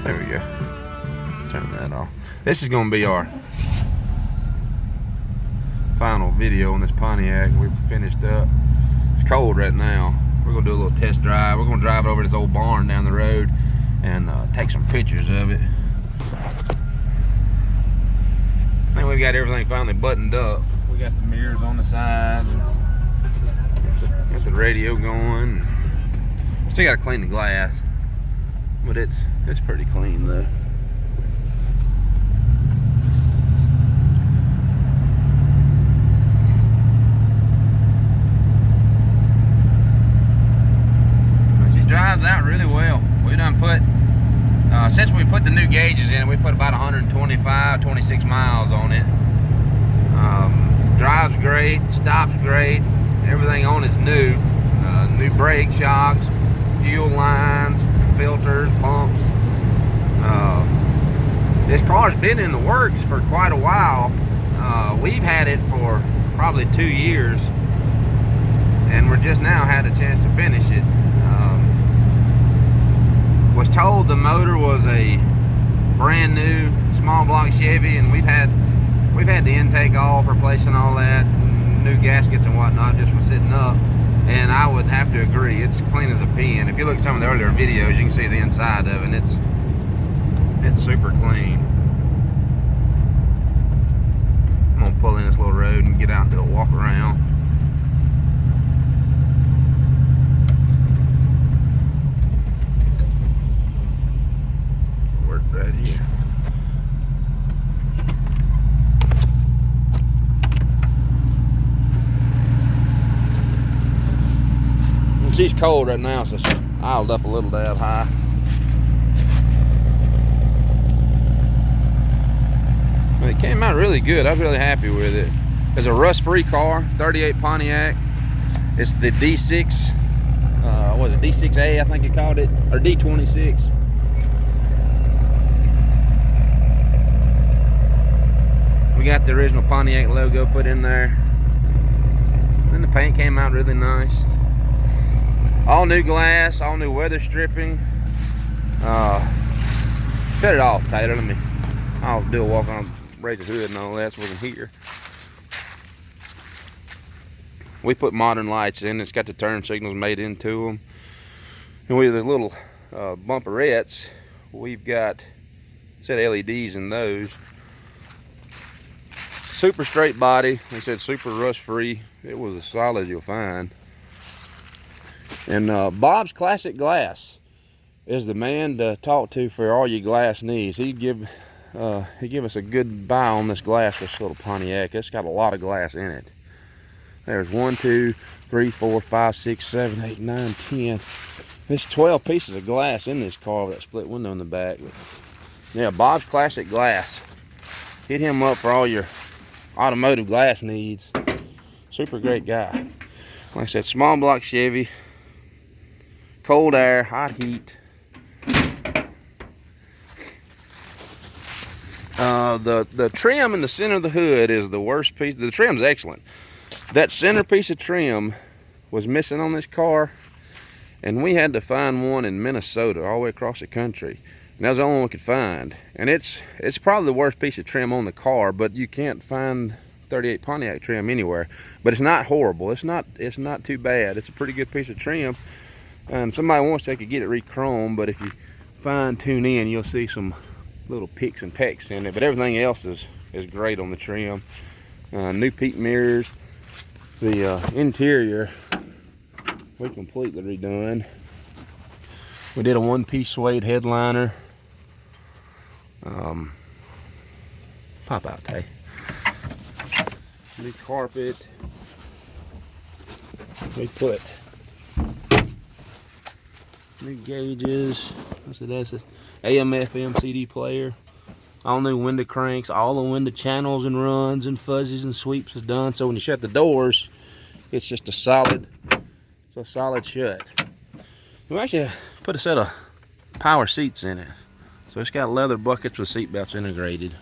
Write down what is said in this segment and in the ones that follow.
There we go. Turn that off. This is going to be our final video on this Pontiac. We've finished up. It's cold right now. We're going to do a little test drive. We're going to drive over this old barn down the road and take some pictures of it. I think we've got everything finally buttoned up. We got the mirrors on the sides. Got the radio going. Still got to clean the glass, but it's pretty clean though. She drives out really well. We done put since we put the new gauges in, we put about 125-26 miles on it. Drives great, stops great. Everything on it's new. New brake shocks, fuel lines, filters, pumps. This car's been in the works for quite a while. We've had it for probably 2 years, and we're just now had a chance to finish it. Was told the motor was a brand new small block Chevy, and we've had the intake off, replacing all that, new gaskets and whatnot just from sitting up. And I would have to agree, it's clean as a pin. If you look at some of the earlier videos, you can see the inside of it, and it's super clean. I'm gonna pull in this little road and get out and do a walk around. Work right here. She's cold right now, so she's idled up a little dab high. But it came out really good. I was really happy with it. It's a rust-free car, 38 Pontiac. It's the D6, what was it, D6A I think it called it, or D26. We got the original Pontiac logo put in there. And the paint came out really nice. All new glass, all new weather stripping. Shut it off, Taylor. I'll do a walk on, raise the hood and all that so we can hear. We put modern lights in. It's got the turn signals made into them. And with the little bumperettes, we've got a set of LEDs in those. Super straight body. They said super rust free. It was as solid as you'll find. And Bob's Classic Glass is the man to talk to for all your glass needs. He'd give us a good buy on this glass, this little Pontiac. It's got a lot of glass in it. There's 1, 2, 3, 4, 5, 6, 7, 8, 9, 10. There's 12 pieces of glass in this car with that split window in the back. Yeah, Bob's Classic Glass. Hit him up for all your automotive glass needs. Super great guy. Like I said, small block Chevy. Cold air, hot heat. The trim in the center of the hood is the worst piece. The trim's excellent. That center piece of trim was missing on this car, and we had to find one in Minnesota all the way across the country. And that was the only one we could find. And it's probably the worst piece of trim on the car, but you can't find 38 Pontiac trim anywhere. But it's not horrible. It's not too bad. It's a pretty good piece of trim. And somebody wants to, they could get it re-chrome, but if you fine tune in, you'll see some little picks and pecks in it. But everything else is great on the trim. New peak mirrors. The interior, we completely redone. We did a one-piece suede headliner. Pop out, Tay. New carpet. We put new gauges. That's an AM/FM CD player. All new window cranks. All the window channels and runs and fuzzies and sweeps is done. So when you shut the doors, it's just a solid shut. We actually put a set of power seats in it. So it's got leather buckets with seat belts integrated.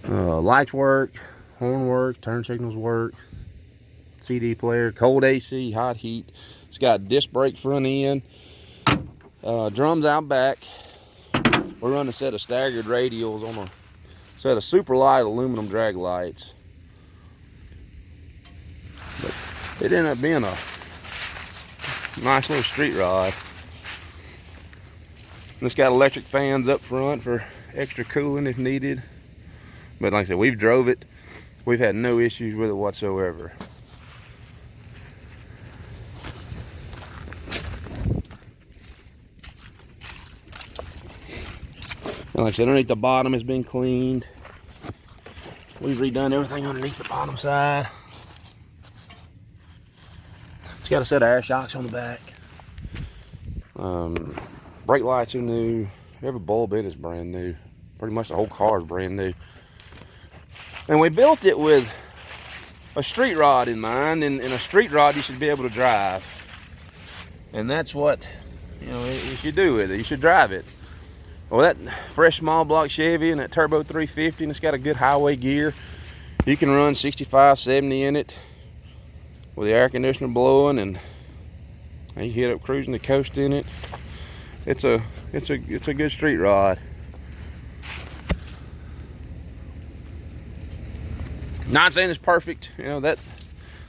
Lights work, horn work, turn signals work, CD player, cold AC, hot heat. It's got disc brake front end. Drums out back. We're running a set of staggered radials on a set of super light aluminum drag lights. But it ended up being a nice little street rod. And it's got electric fans up front for extra cooling if needed. But like I said, we've drove it. We've had no issues with it whatsoever. And like I said, underneath the bottom has been cleaned. We've redone everything underneath the bottom side. It's got a set of air shocks on the back. Brake lights are new. Every bulb in it is brand new. Pretty much the whole car is brand new. And we built it with a street rod in mind, and a street rod you should be able to drive. And that's what, you know, you should do with it. You should drive it. Well, that fresh small block Chevy and that turbo 350, and it's got a good highway gear. You can run 65, 70 in it with the air conditioner blowing, and you hit up cruising the coast in it. It's a good street rod. Not saying it's perfect, you know,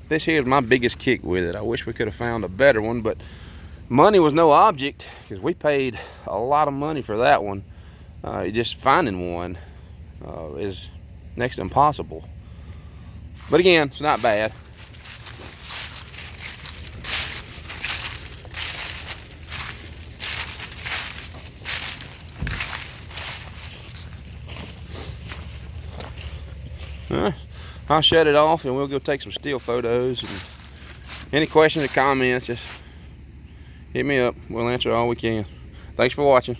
this here is my biggest kick with it. I wish we could have found a better one, but money was no object because we paid a lot of money for that one. Just finding one is next to impossible. But again, it's not bad. I'll shut it off and we'll go take some still photos. And any questions or comments, just hit me up. We'll answer all we can. Thanks for watching.